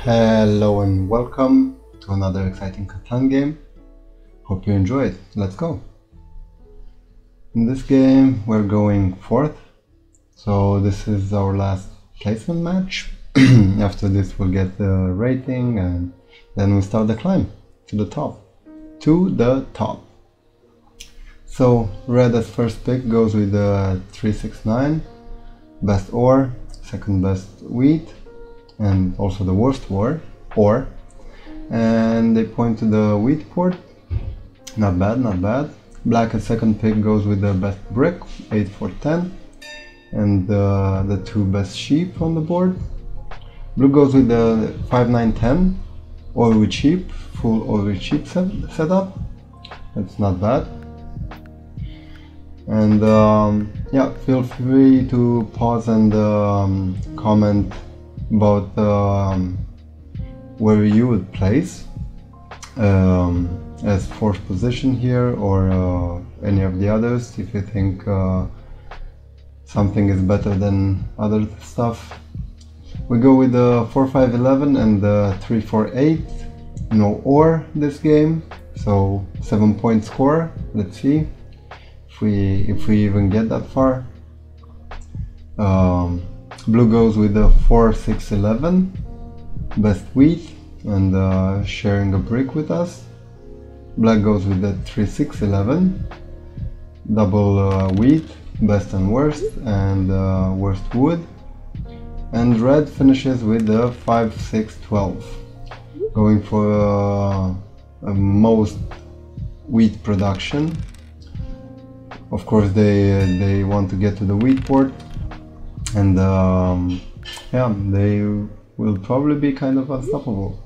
Hello and welcome to another exciting Catan game. Hope you enjoy it. Let's go. In this game we're going fourth, so this is our last placement match. After this we'll get the rating and then we start the climb to the top. So red as first pick goes with the 369, best ore, second best wheat, and also the worst ore, and they point to the wheat port. Not bad, not bad. Black as second pick goes with the best brick, 8 for 10, and the two best sheep on the board. Blue goes with the 5, 9, 10, all with sheep, full all with sheep setup. That's not bad. And yeah, feel free to pause and comment about where you would place as fourth position here, or any of the others, if you think something is better than other stuff. We go with the 4, 5, 11 and the 3, 4, 8. No ore this game, so 7-point score. Let's see if we even get that far. Blue goes with the 4, 6, 11, best wheat, and sharing a brick with us. Black goes with the 3, 6, 11, double wheat, best and worst, and worst wood. And red finishes with the 5, 6, 12, going for most wheat production. Of course they want to get to the wheat port, and yeah, they will probably be kind of unstoppable.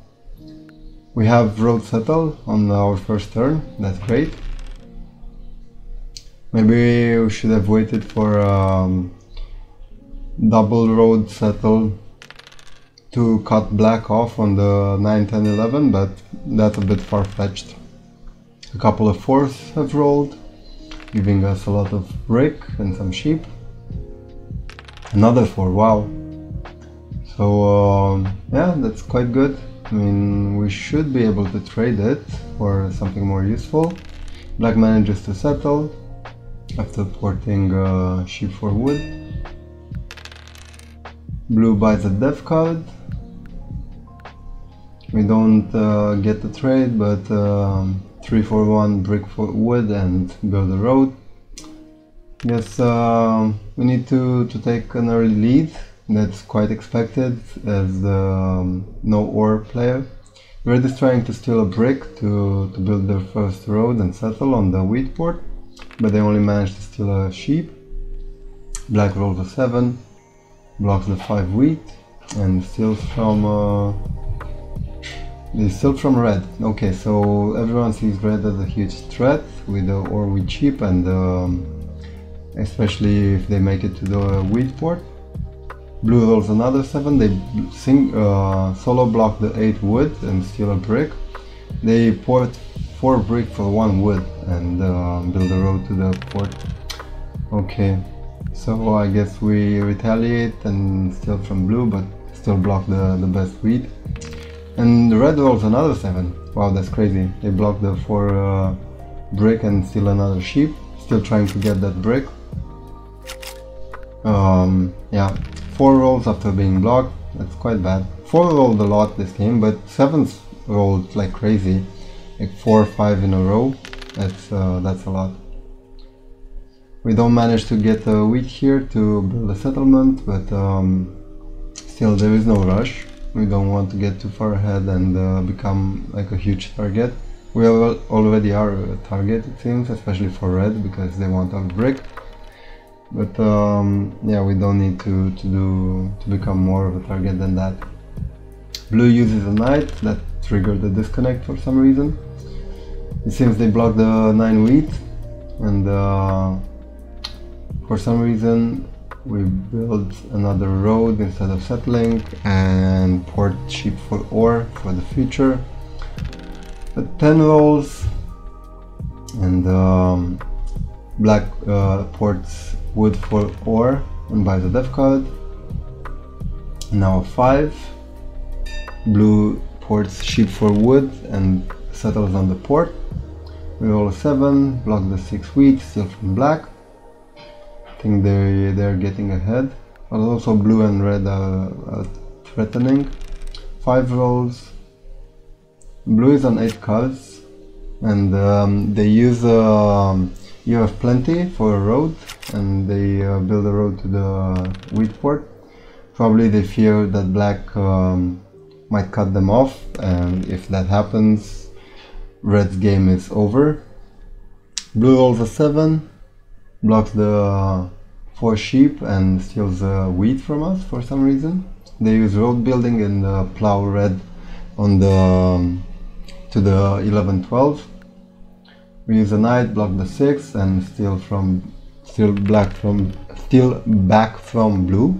We have road settle on our first turn. That's great. Maybe we should have waited for double road settle to cut black off on the 9, 10, 11, but that's a bit far-fetched. A couple of 4s have rolled, giving us a lot of brick and some sheep. Another 4, wow. So yeah, that's quite good. I mean, we should be able to trade it for something more useful. Black manages to settle after porting sheep for wood. Blue buys a dev card. We don't get the trade, but 3 for 1 brick for wood and build a road. Yes, we need to take an early lead. That's quite expected as the no ore player. Red is trying to steal a brick to build their first road and settle on the wheat port, but they only managed to steal a sheep. Black rolls a 7, blocks the 5 wheat, and steals from red. Okay, so everyone sees red as a huge threat with the ore wheat sheep, and especially if they make it to the wheat port. Blue rolls another 7, they solo block the 8 wood and steal a brick. They port 4 brick for 1 wood and build a road to the port. Okay, so I guess we retaliate and steal from blue, but still block the best wheat. And the red rolls another 7. Wow, that's crazy. They block the 4 brick and steal another sheep, still trying to get that brick. Yeah, 4 rolls after being blocked. That's quite bad. 4 rolled a lot this game, but 7's rolled like crazy, like 4 or 5 in a row. That's a lot. We don't manage to get a wheat here to build a settlement, but still there is no rush. We don't want to get too far ahead and become like a huge target. We already are a target, it seems, especially for red, because they want our brick. But yeah, we don't need to become more of a target than that. Blue uses a knight that triggered the disconnect for some reason. It seems they blocked the 9 wheat, and for some reason we built another road instead of settling and port sheep for ore for the future. At 10 rolls, and black ports wood for ore and buys a dev card. Now a 5. Blue ports sheep for wood and settles on the port. We roll a 7, block the 6 wheat, steal from black. I think they're getting ahead. But also blue and red are threatening. 5 rolls. Blue is on 8 cards, and they use you have plenty for a road, and they build a road to the wheat port. Probably they fear that black might cut them off, and if that happens, red's game is over. Blue rolls a 7, blocks the 4 sheep and steals wheat from us for some reason. They use road building and plow red on the to the 11-12. We use a knight, block the 6 and steal back from blue.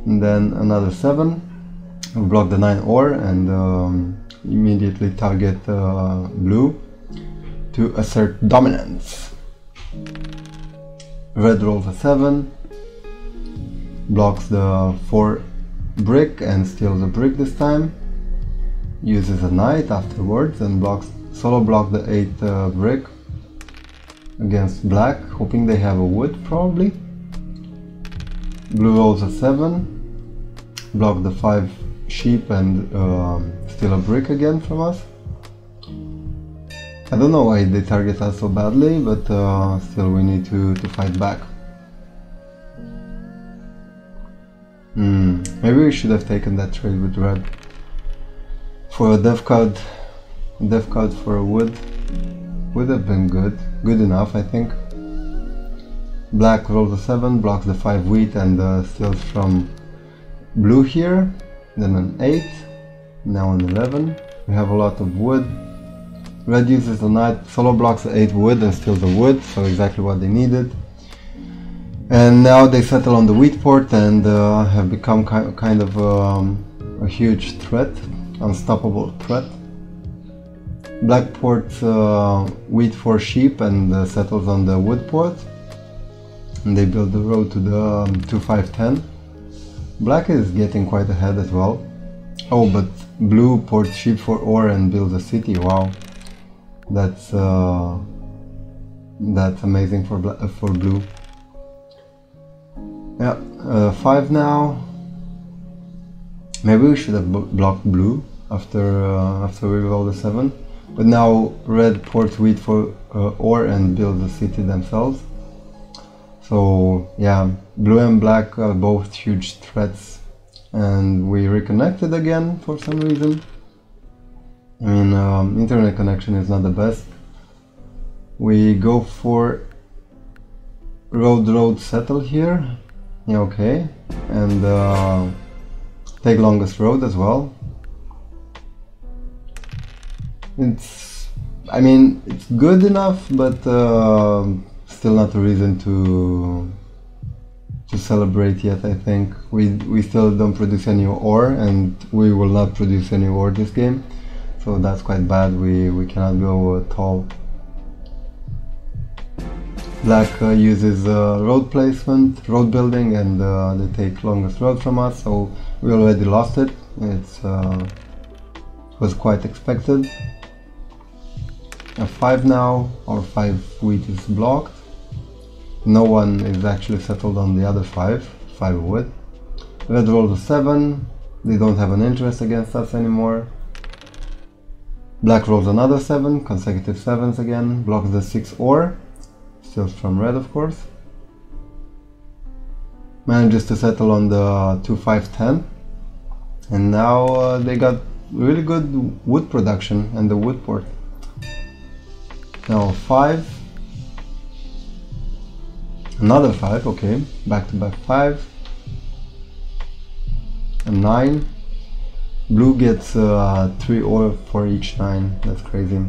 And then another 7. We block the 9 ore and immediately target blue to assert dominance. Red rolls a 7, blocks the 4 brick and steals a brick this time. Uses a knight afterwards and solo block the 8 brick against black, hoping they have a wood probably. Blue rolls a 7, block the 5 sheep and steal a brick again from us. I don't know why they target us so badly, but still we need to fight back. Maybe we should have taken that trade with red. For a dev card for a wood would have been good enough, I think. Black rolls a 7, blocks the 5 wheat and steals from blue here. Then an 8, now an 11. We have a lot of wood. Red uses the knight, solo blocks the 8 wood and steals the wood, so exactly what they needed. And now they settle on the wheat port and have become kind of a huge threat, unstoppable threat. Black ports wheat for sheep and settles on the wood port. And they build the road to the 2-5-10. Black is getting quite ahead as well. Oh, but blue ports sheep for ore and builds a city. Wow, that's amazing for blue. Yeah, 5 now. Maybe we should have blocked blue after we rolled a 7. But now red ports wheat for ore and builds a city themselves. So yeah, blue and black are both huge threats, and we reconnected again for some reason. I mean, internet connection is not the best. We go for road settle here. Yeah, okay, and take longest road as well. I mean, it's good enough, but still not a reason to celebrate yet. I think we still don't produce any ore, and we will not produce any ore this game, so that's quite bad. We cannot go tall. Black uses road placement, road building, and they take longest road from us, so we already lost it. It was quite expected. A 5 now, our 5 wheat is blocked. No one is actually settled on the other 5 wood. Red rolls a 7, they don't have an interest against us anymore. Black rolls another 7, consecutive 7s again, blocks the 6 ore, steals from red of course. Manages to settle on the 2-5-10, and now they got really good wood production and the wood port. Now 5, another 5, okay, back to back 5, a 9. Blue gets 3 ore for each 9, that's crazy.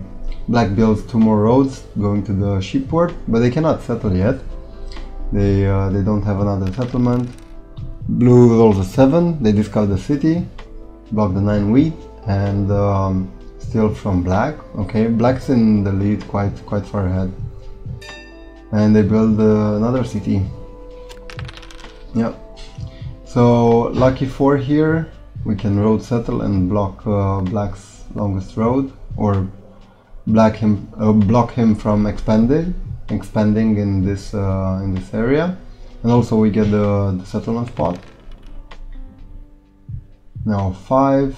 Black builds 2 more roads going to the sheep port, but they cannot settle yet. They don't have another settlement. Blue rolls a 7, they discard the city, block the 9 wheat, and steal from black. Okay, black's in the lead quite far ahead. And they build another city. Yep. So lucky 4 here. we can road settle and block black's longest road, or block him from expanding in this area, and also we get the settlement spot. Now 5,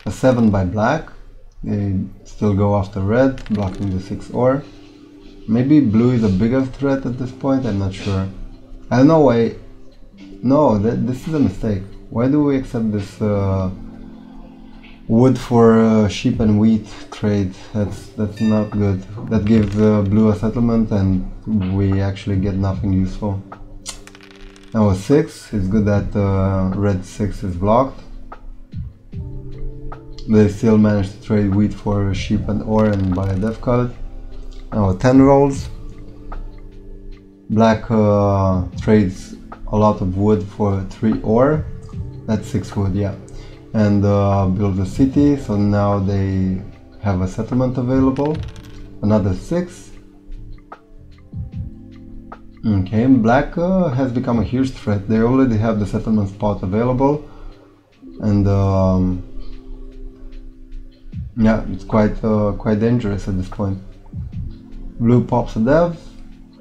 a 7 by black. They still go after red, blocking the 6 ore. Maybe blue is a bigger threat at this point, I'm not sure. I don't know why. No, this is a mistake. Why do we accept this wood for sheep and wheat trade? That's not good. That gives blue a settlement and we actually get nothing useful. Now a 6, it's good that red 6 is blocked. They still managed to trade wheat for sheep and ore and buy a dev card. Now 10 rolls. Black trades a lot of wood for 3 ore. That's 6 wood, yeah. And builds a city, so now they have a settlement available. Another 6. Okay, black has become a huge threat. They already have the settlement spot available. And yeah, it's quite dangerous at this point. Blue pops a dev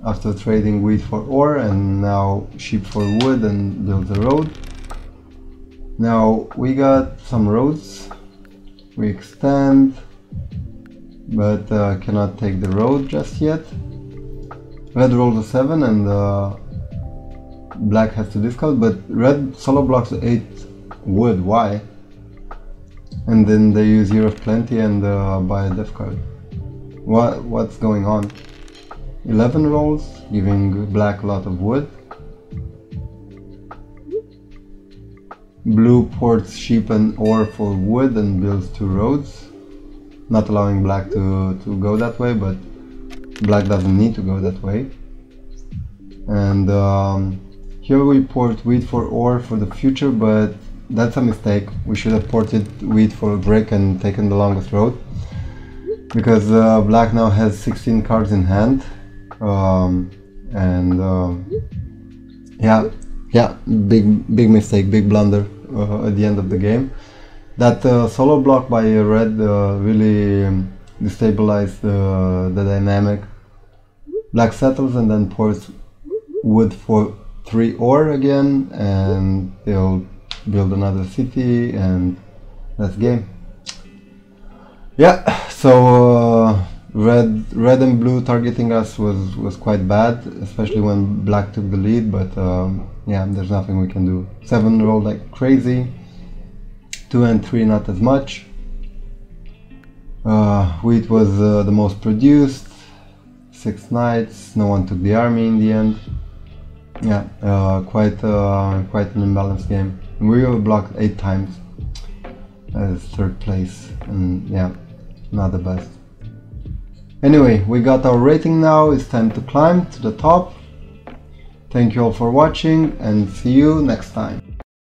after trading wheat for ore, and now sheep for wood, and builds a road. Now we got some roads. We extend, but cannot take the road just yet. Red rolls a 7 and black has to discard, but red solo blocks 8 wood. Why? And then they use Year of Plenty and buy a dev card. What's going on? 11 rolls, giving black a lot of wood. Blue ports sheep and ore for wood and builds 2 roads, not allowing black to go that way, but black doesn't need to go that way. And here we port wheat for ore for the future, but that's a mistake. We should have ported wheat for a brick and taken the longest road, because black now has 16 cards in hand. Yeah, big mistake, big blunder at the end of the game. That solo block by red really destabilized the dynamic. Black settles and then pours wood for 3 ore again, and they'll build another city, and that's game. Yeah, so red and blue targeting us was quite bad, especially when black took the lead, but yeah, there's nothing we can do. 7 rolled like crazy, 2 and 3 not as much. Wheat was the most produced, 6 knights, no one took the army in the end. Yeah, quite an imbalanced game. We were blocked 8 times as 3rd place, and yeah, not the best. Anyway, we got our rating now, it's time to climb to the top. Thank you all for watching, and see you next time.